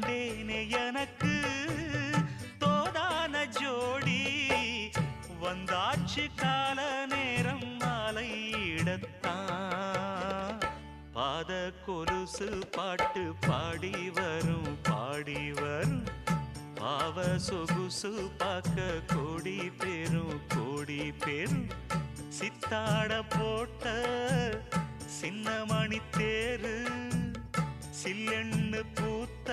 கண்டேனே எனக்கு தோதான ஜோடி வந்தாச்சு கால நேரம் மாலையிடத்தான் பாத கொலுசு பாட்டு பாடி வரும் பாவ சொகுசு பார்க்க கோடி பேரும் சித்தாட போட்ட சின்ன மணி தேரு சில்லெண்ணு பூத்த